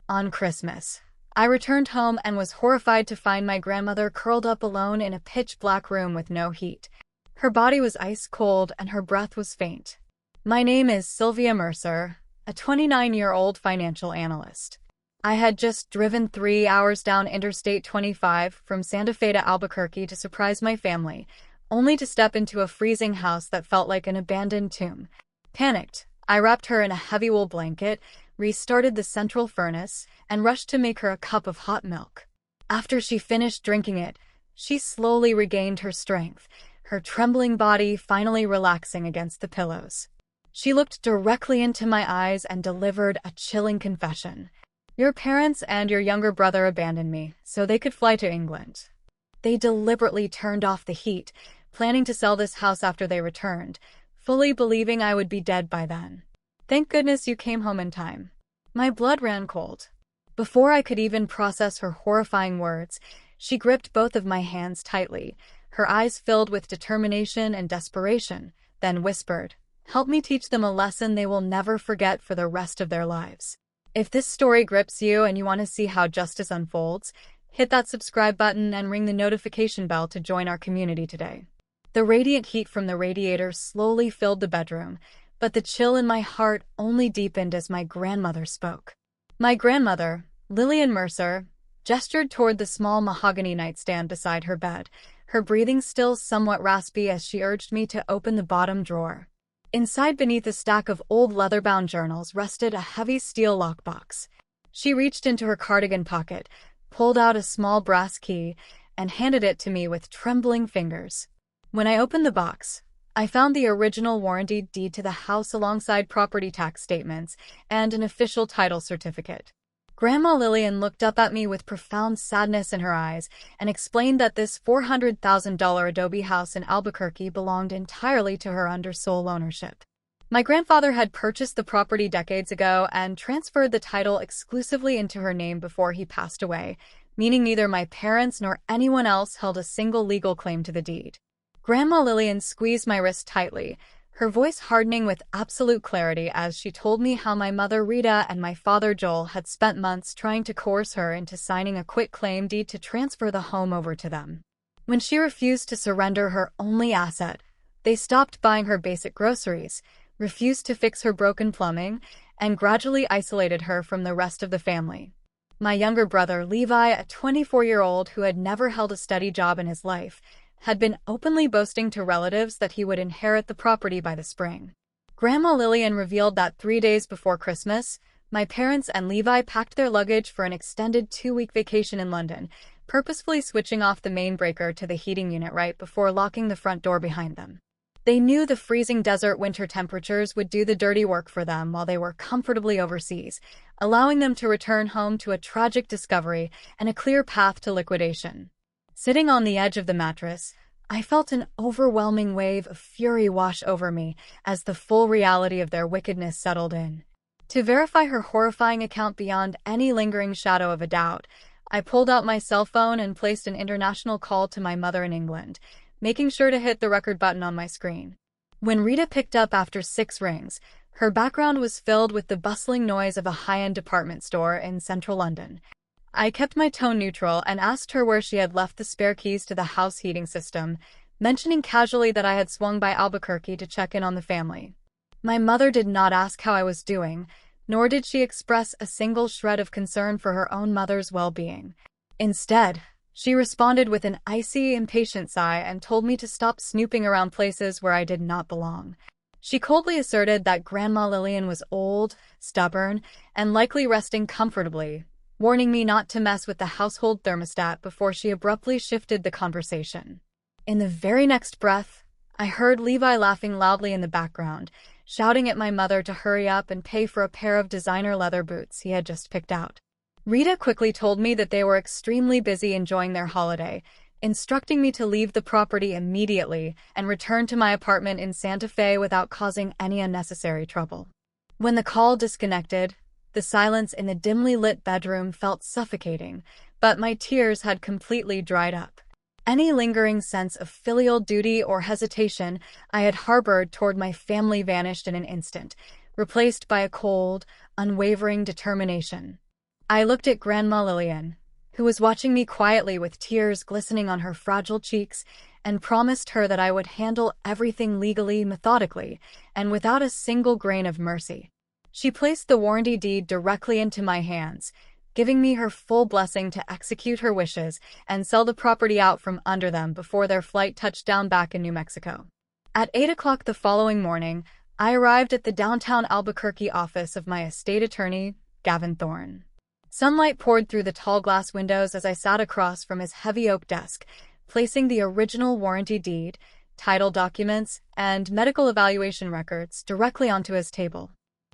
On Christmas, I returned home and was horrified to find my grandmother curled up alone in a pitch-black room with no heat. Her body was ice-cold and her breath was faint. My name is Sylvia Mercer, a 29-year-old financial analyst. I had just driven 3 hours down Interstate 25 from Santa Fe to Albuquerque to surprise my family, only to step into a freezing house that felt like an abandoned tomb. Panicked, I wrapped her in a heavy wool blanket, restarted the central furnace, and rushed to make her a cup of hot milk. After she finished drinking it, she slowly regained her strength, her trembling body finally relaxing against the pillows. She looked directly into my eyes and delivered a chilling confession. Your parents and your younger brother abandoned me so they could fly to England. They deliberately turned off the heat, planning to sell this house after they returned, fully believing I would be dead by then. Thank goodness you came home in time. My blood ran cold. Before I could even process her horrifying words, she gripped both of my hands tightly, her eyes filled with determination and desperation, then whispered, "Help me teach them a lesson they will never forget for the rest of their lives." If this story grips you and you want to see how justice unfolds, hit that subscribe button and ring the notification bell to join our community today. The radiant heat from the radiator slowly filled the bedroom, but the chill in my heart only deepened as my grandmother spoke. My grandmother, Lillian Mercer, gestured toward the small mahogany nightstand beside her bed, her breathing still somewhat raspy as she urged me to open the bottom drawer. Inside, beneath a stack of old leather-bound journals, rested a heavy steel lockbox. She reached into her cardigan pocket, pulled out a small brass key, and handed it to me with trembling fingers. When I opened the box, I found the original warranty deed to the house alongside property tax statements and an official title certificate. Grandma Lillian looked up at me with profound sadness in her eyes and explained that this $400,000 adobe house in Albuquerque belonged entirely to her under sole ownership. My grandfather had purchased the property decades ago and transferred the title exclusively into her name before he passed away, meaning neither my parents nor anyone else held a single legal claim to the deed. Grandma Lillian squeezed my wrist tightly, her voice hardening with absolute clarity as she told me how my mother Rita and my father Joel had spent months trying to coerce her into signing a quitclaim deed to transfer the home over to them. When she refused to surrender her only asset, they stopped buying her basic groceries, refused to fix her broken plumbing, and gradually isolated her from the rest of the family. My younger brother Levi, a 24-year-old who had never held a steady job in his life, had been openly boasting to relatives that he would inherit the property by the spring. Grandma Lillian revealed that 3 days before Christmas, my parents and Levi packed their luggage for an extended 2-week vacation in London, purposefully switching off the main breaker to the heating unit right before locking the front door behind them. They knew the freezing desert winter temperatures would do the dirty work for them while they were comfortably overseas, allowing them to return home to a tragic discovery and a clear path to liquidation. Sitting on the edge of the mattress, I felt an overwhelming wave of fury wash over me as the full reality of their wickedness settled in. To verify her horrifying account beyond any lingering shadow of a doubt, I pulled out my cell phone and placed an international call to my mother in England, making sure to hit the record button on my screen. When Rita picked up after 6 rings, her background was filled with the bustling noise of a high-end department store in central London. I kept my tone neutral and asked her where she had left the spare keys to the house heating system, mentioning casually that I had swung by Albuquerque to check in on the family. My mother did not ask how I was doing, nor did she express a single shred of concern for her own mother's well-being. Instead, she responded with an icy, impatient sigh and told me to stop snooping around places where I did not belong. She coldly asserted that Grandma Lillian was old, stubborn, and likely resting comfortably, warning me not to mess with the household thermostat before she abruptly shifted the conversation. In the very next breath, I heard Levi laughing loudly in the background, shouting at my mother to hurry up and pay for a pair of designer leather boots he had just picked out. Rita quickly told me that they were extremely busy enjoying their holiday, instructing me to leave the property immediately and return to my apartment in Santa Fe without causing any unnecessary trouble. When the call disconnected, the silence in the dimly lit bedroom felt suffocating, but my tears had completely dried up. Any lingering sense of filial duty or hesitation I had harbored toward my family vanished in an instant, replaced by a cold, unwavering determination. I looked at Grandma Lillian, who was watching me quietly with tears glistening on her fragile cheeks, and promised her that I would handle everything legally, methodically, and without a single grain of mercy. She placed the warranty deed directly into my hands, giving me her full blessing to execute her wishes and sell the property out from under them before their flight touched down back in New Mexico. At 8 o'clock the following morning, I arrived at the downtown Albuquerque office of my estate attorney, Gavin Thorne. Sunlight poured through the tall glass windows as I sat across from his heavy oak desk, placing the original warranty deed, title documents, and medical evaluation records directly onto his table.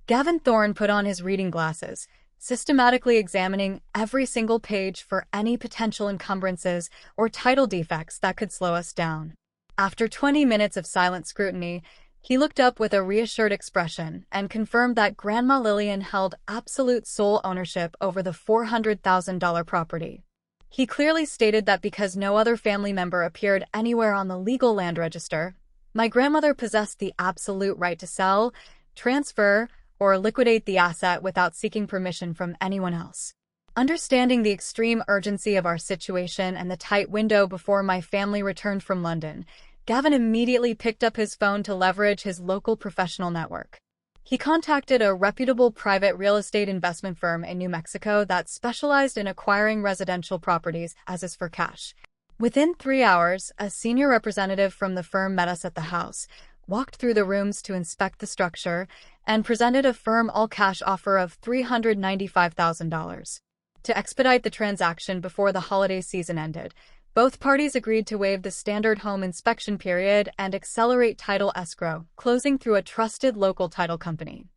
Gavin Thorne put on his reading glasses, systematically examining every single page for any potential encumbrances or title defects that could slow us down. After 20 minutes of silent scrutiny, he looked up with a reassured expression and confirmed that Grandma Lillian held absolute sole ownership over the $400,000 property. He clearly stated that because no other family member appeared anywhere on the legal land register, my grandmother possessed the absolute right to sell, transfer, or liquidate the asset without seeking permission from anyone else. Understanding the extreme urgency of our situation and the tight window before my family returned from London, Gavin immediately picked up his phone to leverage his local professional network. He contacted a reputable private real estate investment firm in New Mexico that specialized in acquiring residential properties as is for cash. Within 3 hours, a senior representative from the firm met us at the house, walked through the rooms to inspect the structure, and presented a firm all-cash offer of $395,000. To expedite the transaction before the holiday season ended, both parties agreed to waive the standard home inspection period and accelerate title escrow, closing through a trusted local title company.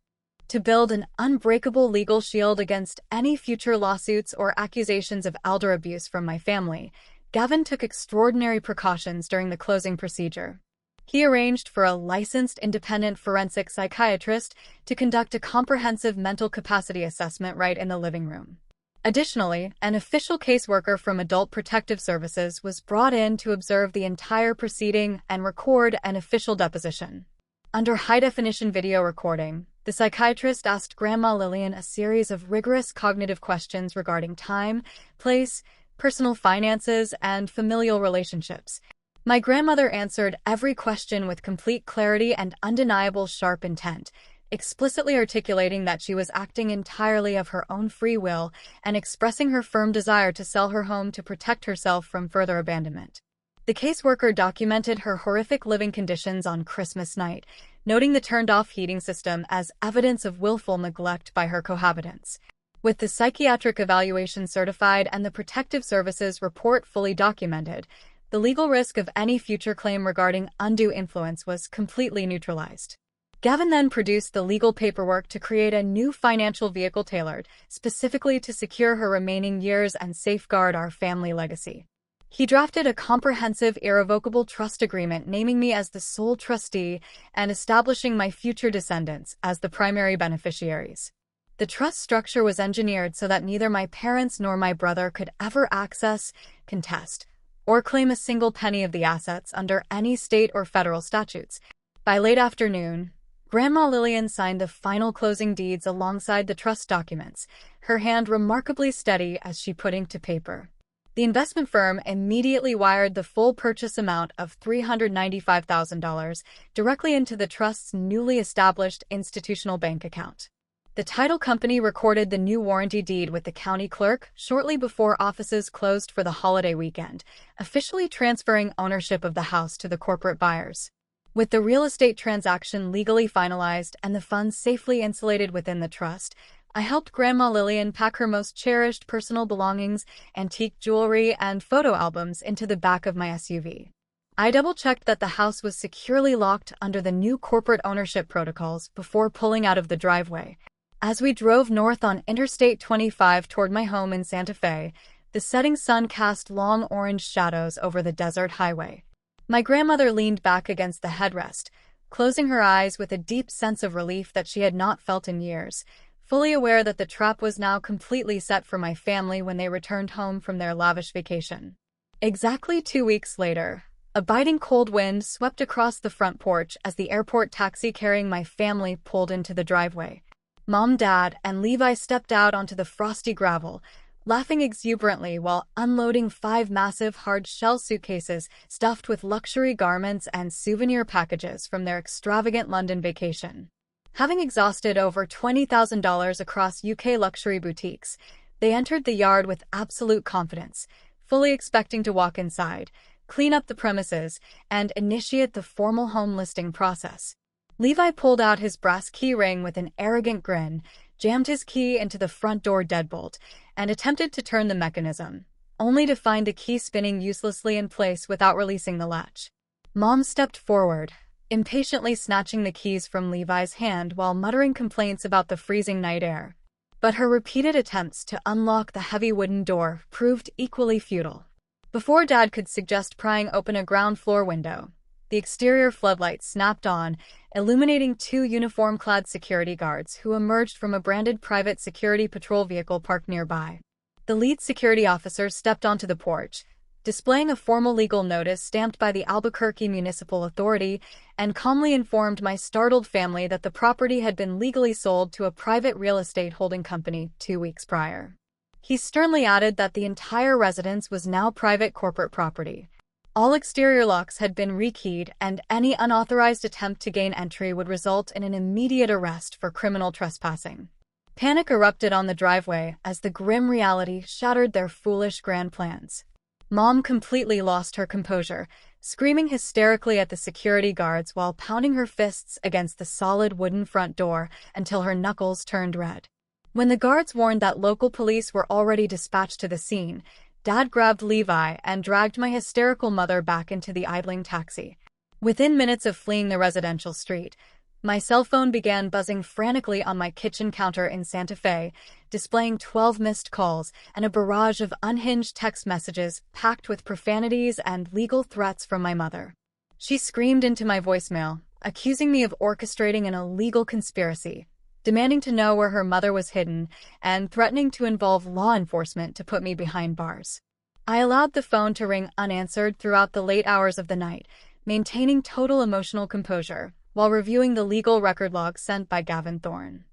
To build an unbreakable legal shield against any future lawsuits or accusations of elder abuse from my family, Gavin took extraordinary precautions during the closing procedure. He arranged for a licensed independent forensic psychiatrist to conduct a comprehensive mental capacity assessment right in the living room. Additionally, an official caseworker from Adult Protective Services was brought in to observe the entire proceeding and record an official deposition. Under high-definition video recording, the psychiatrist asked Grandma Lillian a series of rigorous cognitive questions regarding time, place, personal finances, and familial relationships. My grandmother answered every question with complete clarity and undeniable sharp intent, explicitly articulating that she was acting entirely of her own free will and expressing her firm desire to sell her home to protect herself from further abandonment. The caseworker documented her horrific living conditions on Christmas night, noting the turned-off heating system as evidence of willful neglect by her cohabitants. With the psychiatric evaluation certified and the Protective Services report fully documented, the legal risk of any future claim regarding undue influence was completely neutralized. Gavin then produced the legal paperwork to create a new financial vehicle tailored specifically to secure her remaining years and safeguard our family legacy. He drafted a comprehensive, irrevocable trust agreement naming me as the sole trustee and establishing my future descendants as the primary beneficiaries. The trust structure was engineered so that neither my parents nor my brother could ever access, contest, or claim a single penny of the assets under any state or federal statutes. By late afternoon, Grandma Lillian signed the final closing deeds alongside the trust documents, her hand remarkably steady as she put ink to paper. The investment firm immediately wired the full purchase amount of $395,000 directly into the trust's newly established institutional bank account. The title company recorded the new warranty deed with the county clerk shortly before offices closed for the holiday weekend, officially transferring ownership of the house to the corporate buyers. With the real estate transaction legally finalized and the funds safely insulated within the trust, I helped Grandma Lillian pack her most cherished personal belongings, antique jewelry, and photo albums into the back of my SUV. I double-checked that the house was securely locked under the new corporate ownership protocols before pulling out of the driveway. As we drove north on Interstate 25 toward my home in Santa Fe, the setting sun cast long orange shadows over the desert highway. My grandmother leaned back against the headrest, closing her eyes with a deep sense of relief that she had not felt in years, fully aware that the trap was now completely set for my family when they returned home from their lavish vacation. Exactly 2 weeks later, a biting cold wind swept across the front porch as the airport taxi carrying my family pulled into the driveway. Mom, Dad, and Levi stepped out onto the frosty gravel, laughing exuberantly while unloading 5 massive hard-shell suitcases stuffed with luxury garments and souvenir packages from their extravagant London vacation. Having exhausted over $20,000 across UK luxury boutiques, they entered the yard with absolute confidence, fully expecting to walk inside, clean up the premises, and initiate the formal home listing process. Levi pulled out his brass key ring with an arrogant grin, jammed his key into the front door deadbolt, and attempted to turn the mechanism, only to find the key spinning uselessly in place without releasing the latch. Mom stepped forward, impatiently snatching the keys from Levi's hand while muttering complaints about the freezing night air. But her repeated attempts to unlock the heavy wooden door proved equally futile. Before Dad could suggest prying open a ground floor window, the exterior floodlights snapped on, illuminating 2 uniform-clad security guards who emerged from a branded private security patrol vehicle parked nearby. The lead security officer stepped onto the porch, displaying a formal legal notice stamped by the Albuquerque Municipal Authority, and calmly informed my startled family that the property had been legally sold to a private real estate holding company 2 weeks prior. He sternly added that the entire residence was now private corporate property. All exterior locks had been rekeyed, and any unauthorized attempt to gain entry would result in an immediate arrest for criminal trespassing. Panic erupted on the driveway as the grim reality shattered their foolish grand plans. Mom completely lost her composure, screaming hysterically at the security guards while pounding her fists against the solid wooden front door until her knuckles turned red. When the guards warned that local police were already dispatched to the scene, Dad grabbed Levi and dragged my hysterical mother back into the idling taxi. Within minutes of fleeing the residential street, my cell phone began buzzing frantically on my kitchen counter in Santa Fe, displaying 12 missed calls and a barrage of unhinged text messages packed with profanities and legal threats from my mother. She screamed into my voicemail, accusing me of orchestrating an illegal conspiracy, demanding to know where her mother was hidden, and threatening to involve law enforcement to put me behind bars. I allowed the phone to ring unanswered throughout the late hours of the night, maintaining total emotional composure, while reviewing the legal record log sent by Gavin Thorne.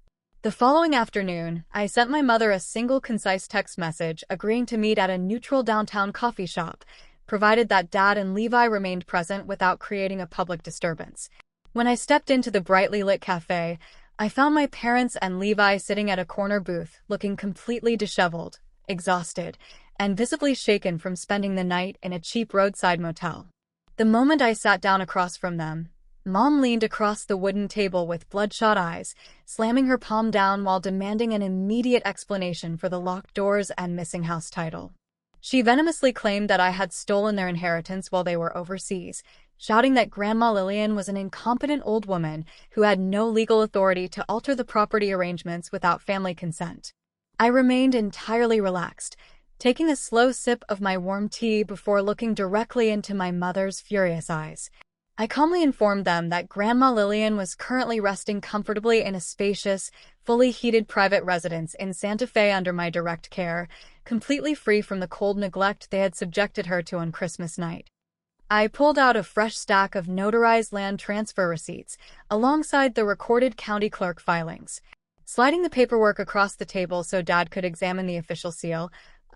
The following afternoon, I sent my mother a single concise text message agreeing to meet at a neutral downtown coffee shop, provided that Dad and Levi remained present without creating a public disturbance. When I stepped into the brightly lit cafe, I found my parents and Levi sitting at a corner booth, looking completely disheveled, exhausted, and visibly shaken from spending the night in a cheap roadside motel. The moment I sat down across from them, Mom leaned across the wooden table with bloodshot eyes, slamming her palm down while demanding an immediate explanation for the locked doors and missing house title. She venomously claimed that I had stolen their inheritance while they were overseas, shouting that Grandma Lillian was an incompetent old woman who had no legal authority to alter the property arrangements without family consent. I remained entirely relaxed, taking a slow sip of my warm tea before looking directly into my mother's furious eyes. I calmly informed them that Grandma Lillian was currently resting comfortably in a spacious, fully heated private residence in Santa Fe under my direct care, completely free from the cold neglect they had subjected her to on Christmas night. I pulled out a fresh stack of notarized land transfer receipts, alongside the recorded county clerk filings. Sliding the paperwork across the table so Dad could examine the official seal,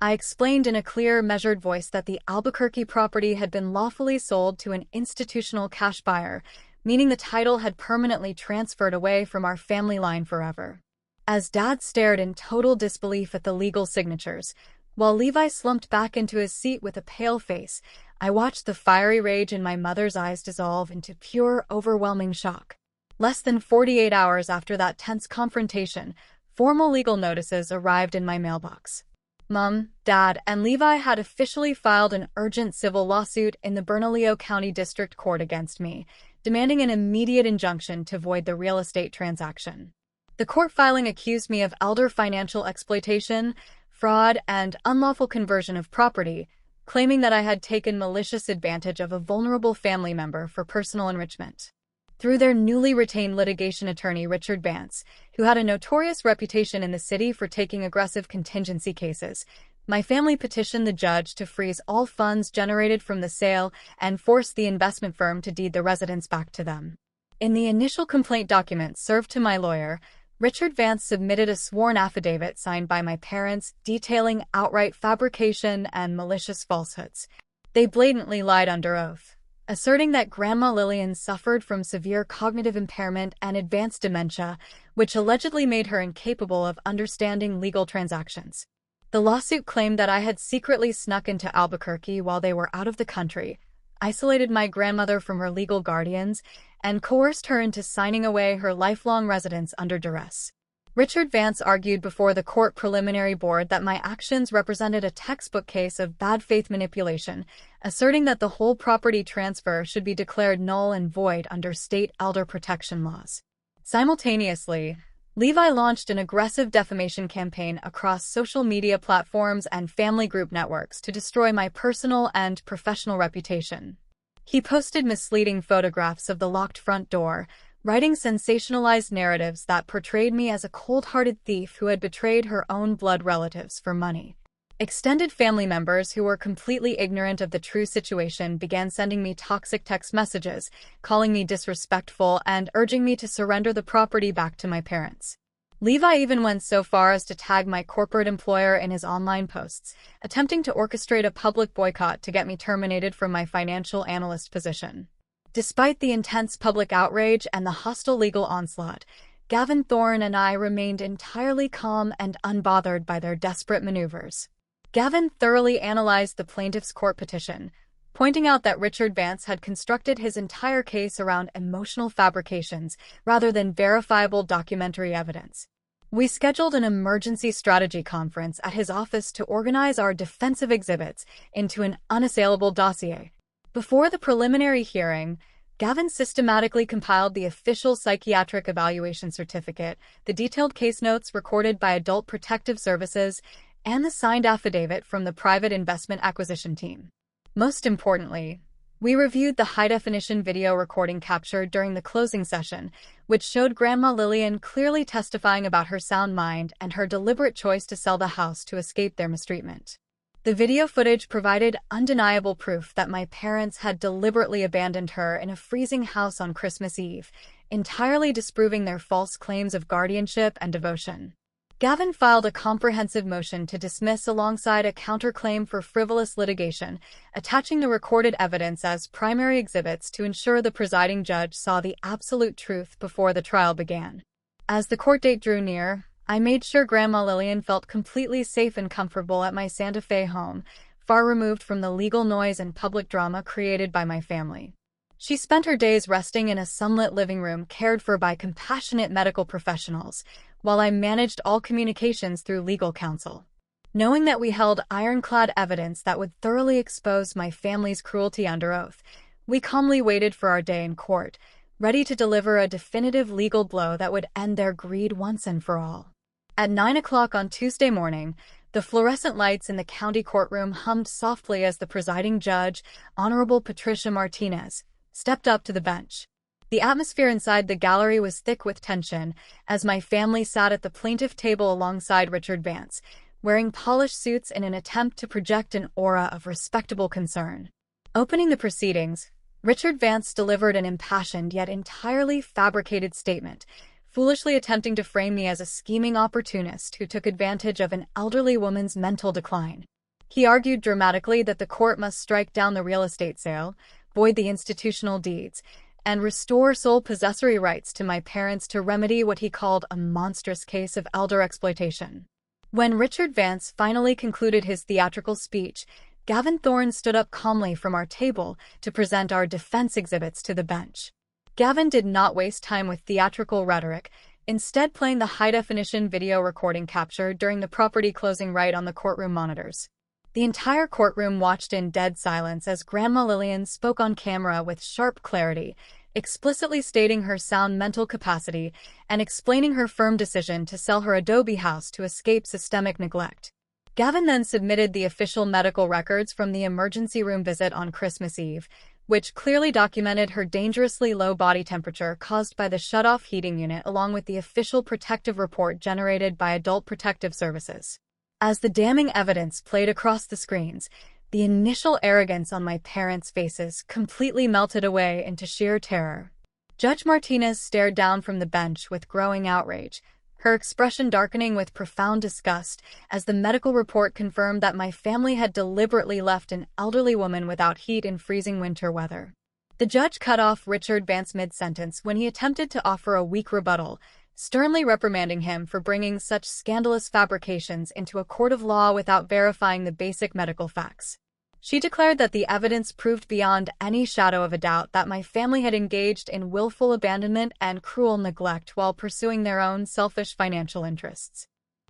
I explained in a clear, measured voice that the Albuquerque property had been lawfully sold to an institutional cash buyer, meaning the title had permanently transferred away from our family line forever. As Dad stared in total disbelief at the legal signatures, while Levi slumped back into his seat with a pale face, I watched the fiery rage in my mother's eyes dissolve into pure, overwhelming shock. Less than 48 hours after that tense confrontation, formal legal notices arrived in my mailbox. Mom, Dad, and Levi had officially filed an urgent civil lawsuit in the Bernalillo County District Court against me, demanding an immediate injunction to void the real estate transaction. The court filing accused me of elder financial exploitation, fraud, and unlawful conversion of property, claiming that I had taken malicious advantage of a vulnerable family member for personal enrichment. Through their newly retained litigation attorney Richard Bance, who had a notorious reputation in the city for taking aggressive contingency cases, my family petitioned the judge to freeze all funds generated from the sale and force the investment firm to deed the residence back to them. In the initial complaint document served to my lawyer, Richard Vance submitted a sworn affidavit signed by my parents detailing outright fabrication and malicious falsehoods. They blatantly lied under oath, asserting that Grandma Lillian suffered from severe cognitive impairment and advanced dementia, which allegedly made her incapable of understanding legal transactions. The lawsuit claimed that I had secretly snuck into Albuquerque while they were out of the country, isolated my grandmother from her legal guardians, and coerced her into signing away her lifelong residence under duress. Richard Vance argued before the court preliminary board that my actions represented a textbook case of bad faith manipulation, asserting that the whole property transfer should be declared null and void under state elder protection laws. Simultaneously, Levi launched an aggressive defamation campaign across social media platforms and family group networks to destroy my personal and professional reputation. He posted misleading photographs of the locked front door, writing sensationalized narratives that portrayed me as a cold-hearted thief who had betrayed her own blood relatives for money. Extended family members who were completely ignorant of the true situation began sending me toxic text messages, calling me disrespectful and urging me to surrender the property back to my parents. Levi even went so far as to tag my corporate employer in his online posts, attempting to orchestrate a public boycott to get me terminated from my financial analyst position. Despite the intense public outrage and the hostile legal onslaught, Gavin Thorne and I remained entirely calm and unbothered by their desperate maneuvers. Gavin thoroughly analyzed the plaintiff's court petition, pointing out that Richard Vance had constructed his entire case around emotional fabrications rather than verifiable documentary evidence. We scheduled an emergency strategy conference at his office to organize our defensive exhibits into an unassailable dossier. Before the preliminary hearing, Gavin systematically compiled the official psychiatric evaluation certificate, the detailed case notes recorded by Adult Protective Services, and the signed affidavit from the private investment acquisition team. Most importantly, we reviewed the high-definition video recording captured during the closing session, which showed Grandma Lillian clearly testifying about her sound mind and her deliberate choice to sell the house to escape their mistreatment. The video footage provided undeniable proof that my parents had deliberately abandoned her in a freezing house on Christmas Eve, entirely disproving their false claims of guardianship and devotion. Gavin filed a comprehensive motion to dismiss alongside a counterclaim for frivolous litigation, attaching the recorded evidence as primary exhibits to ensure the presiding judge saw the absolute truth before the trial began. As the court date drew near, I made sure Grandma Lillian felt completely safe and comfortable at my Santa Fe home, far removed from the legal noise and public drama created by my family. She spent her days resting in a sunlit living room cared for by compassionate medical professionals, while I managed all communications through legal counsel. Knowing that we held ironclad evidence that would thoroughly expose my family's cruelty under oath, we calmly waited for our day in court, ready to deliver a definitive legal blow that would end their greed once and for all. At 9 o'clock on Tuesday morning, the fluorescent lights in the county courtroom hummed softly as the presiding judge, Honorable Patricia Martinez, stepped up to the bench. The atmosphere inside the gallery was thick with tension as my family sat at the plaintiff table alongside Richard Vance, wearing polished suits in an attempt to project an aura of respectable concern. Opening the proceedings, Richard Vance delivered an impassioned yet entirely fabricated statement, foolishly attempting to frame me as a scheming opportunist who took advantage of an elderly woman's mental decline. He argued dramatically that the court must strike down the real estate sale, void the institutional deeds, and restore sole possessory rights to my parents to remedy what he called a monstrous case of elder exploitation. When Richard Vance finally concluded his theatrical speech, Gavin Thorne stood up calmly from our table to present our defense exhibits to the bench. Gavin did not waste time with theatrical rhetoric, instead playing the high-definition video recording captured during the property closing right on the courtroom monitors. The entire courtroom watched in dead silence as Grandma Lillian spoke on camera with sharp clarity, explicitly stating her sound mental capacity and explaining her firm decision to sell her adobe house to escape systemic neglect. Gavin then submitted the official medical records from the emergency room visit on Christmas Eve, which clearly documented her dangerously low body temperature caused by the shut-off heating unit along with the official protective report generated by Adult Protective Services. As the damning evidence played across the screens, the initial arrogance on my parents' faces completely melted away into sheer terror. Judge Martinez stared down from the bench with growing outrage, her expression darkening with profound disgust as the medical report confirmed that my family had deliberately left an elderly woman without heat in freezing winter weather. The judge cut off Richard Vance mid-sentence when he attempted to offer a weak rebuttal, sternly reprimanding him for bringing such scandalous fabrications into a court of law without verifying the basic medical facts. She declared that the evidence proved beyond any shadow of a doubt that my family had engaged in willful abandonment and cruel neglect while pursuing their own selfish financial interests.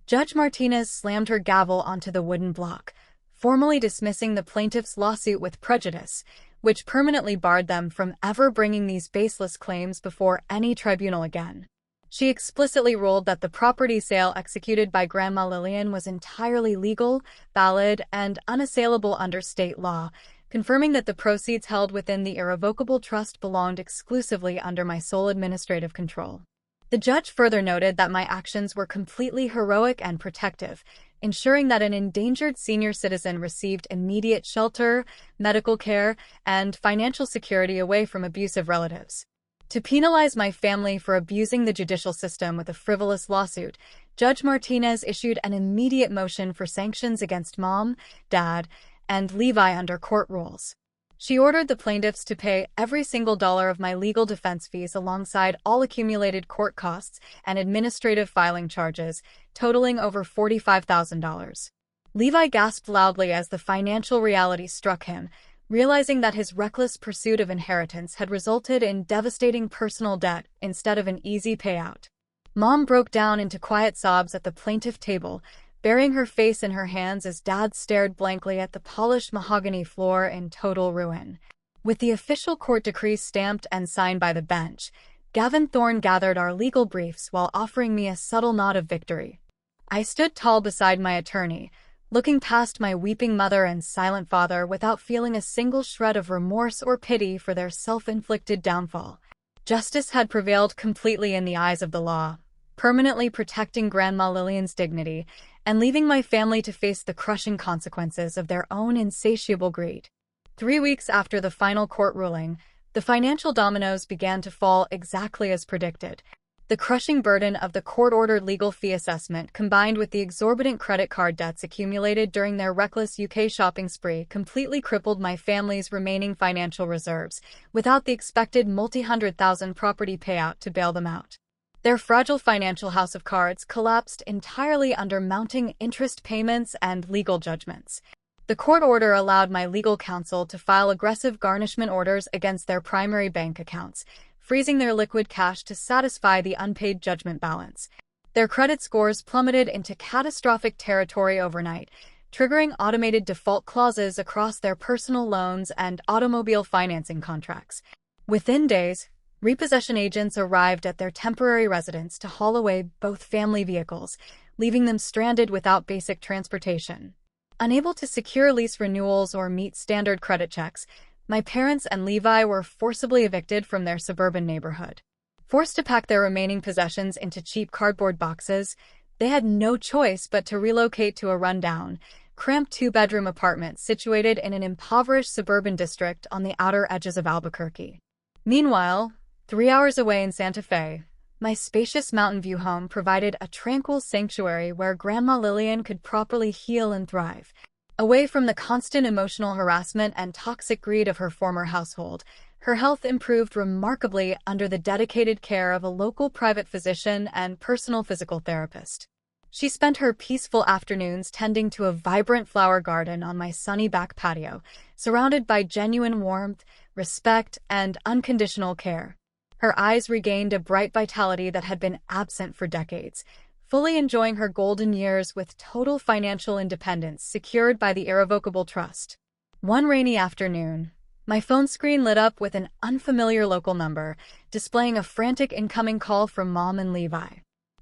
Judge Martinez slammed her gavel onto the wooden block, formally dismissing the plaintiff's lawsuit with prejudice, which permanently barred them from ever bringing these baseless claims before any tribunal again. She explicitly ruled that the property sale executed by Grandma Lillian was entirely legal, valid, and unassailable under state law, confirming that the proceeds held within the irrevocable trust belonged exclusively under my sole administrative control. The judge further noted that my actions were completely heroic and protective, ensuring that an endangered senior citizen received immediate shelter, medical care, and financial security away from abusive relatives. To penalize my family for abusing the judicial system with a frivolous lawsuit, Judge Martinez issued an immediate motion for sanctions against Mom, Dad, and Levi under court rules. She ordered the plaintiffs to pay every single dollar of my legal defense fees alongside all accumulated court costs and administrative filing charges, totaling over $45,000. Levi gasped loudly as the financial reality struck him, realizing that his reckless pursuit of inheritance had resulted in devastating personal debt instead of an easy payout. Mom broke down into quiet sobs at the plaintiff table, burying her face in her hands as Dad stared blankly at the polished mahogany floor in total ruin. With the official court decree stamped and signed by the bench, Gavin Thorne gathered our legal briefs while offering me a subtle nod of victory. I stood tall beside my attorney, looking past my weeping mother and silent father without feeling a single shred of remorse or pity for their self-inflicted downfall. Justice had prevailed completely in the eyes of the law, permanently protecting Grandma Lillian's dignity and leaving my family to face the crushing consequences of their own insatiable greed. 3 weeks after the final court ruling, the financial dominoes began to fall exactly as predicted. The crushing burden of the court-ordered legal fee assessment combined with the exorbitant credit card debts accumulated during their reckless UK shopping spree completely crippled my family's remaining financial reserves, without the expected multi-hundred-thousand property payout to bail them out. Their fragile financial house of cards collapsed entirely under mounting interest payments and legal judgments. The court order allowed my legal counsel to file aggressive garnishment orders against their primary bank accounts, freezing their liquid cash to satisfy the unpaid judgment balance. Their credit scores plummeted into catastrophic territory overnight, triggering automated default clauses across their personal loans and automobile financing contracts. Within days, repossession agents arrived at their temporary residence to haul away both family vehicles, leaving them stranded without basic transportation. Unable to secure lease renewals or meet standard credit checks, my parents and Levi were forcibly evicted from their suburban neighborhood. Forced to pack their remaining possessions into cheap cardboard boxes, they had no choice but to relocate to a rundown, cramped 2-bedroom apartment situated in an impoverished suburban district on the outer edges of Albuquerque. Meanwhile, 3 hours away in Santa Fe, my spacious Mountain View home provided a tranquil sanctuary where Grandma Lillian could properly heal and thrive. Away from the constant emotional harassment and toxic greed of her former household, her health improved remarkably under the dedicated care of a local private physician and personal physical therapist. She spent her peaceful afternoons tending to a vibrant flower garden on my sunny back patio, surrounded by genuine warmth, respect, and unconditional care. Her eyes regained a bright vitality that had been absent for decades, fully enjoying her golden years with total financial independence secured by the irrevocable trust. One rainy afternoon, my phone screen lit up with an unfamiliar local number, displaying a frantic incoming call from Mom and Levi.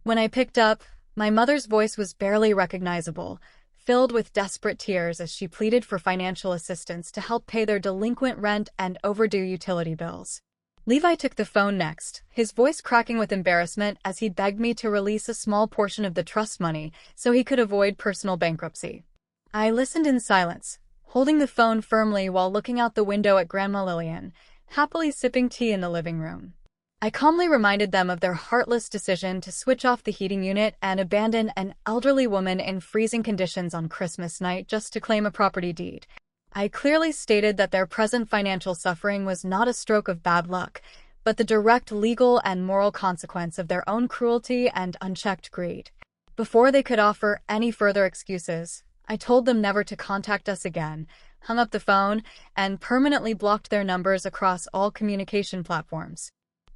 When I picked up, my mother's voice was barely recognizable, filled with desperate tears as she pleaded for financial assistance to help pay their delinquent rent and overdue utility bills. Levi took the phone next, his voice cracking with embarrassment as he begged me to release a small portion of the trust money so he could avoid personal bankruptcy. I listened in silence, holding the phone firmly while looking out the window at Grandma Lillian, happily sipping tea in the living room. I calmly reminded them of their heartless decision to switch off the heating unit and abandon an elderly woman in freezing conditions on Christmas night just to claim a property deed. I clearly stated that their present financial suffering was not a stroke of bad luck, but the direct legal and moral consequence of their own cruelty and unchecked greed. Before they could offer any further excuses, I told them never to contact us again, hung up the phone, and permanently blocked their numbers across all communication platforms.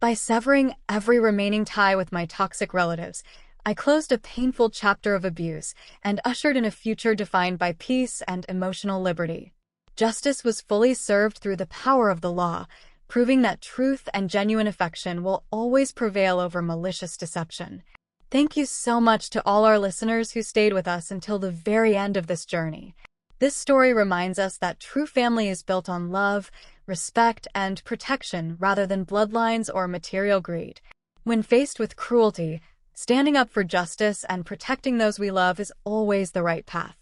By severing every remaining tie with my toxic relatives, I closed a painful chapter of abuse and ushered in a future defined by peace and emotional liberty. Justice was fully served through the power of the law, proving that truth and genuine affection will always prevail over malicious deception. Thank you so much to all our listeners who stayed with us until the very end of this journey. This story reminds us that true family is built on love, respect, and protection rather than bloodlines or material greed. When faced with cruelty, standing up for justice and protecting those we love is always the right path.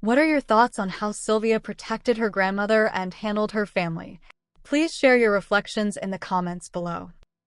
What are your thoughts on how Sylvia protected her grandmother and handled her family? Please share your reflections in the comments below.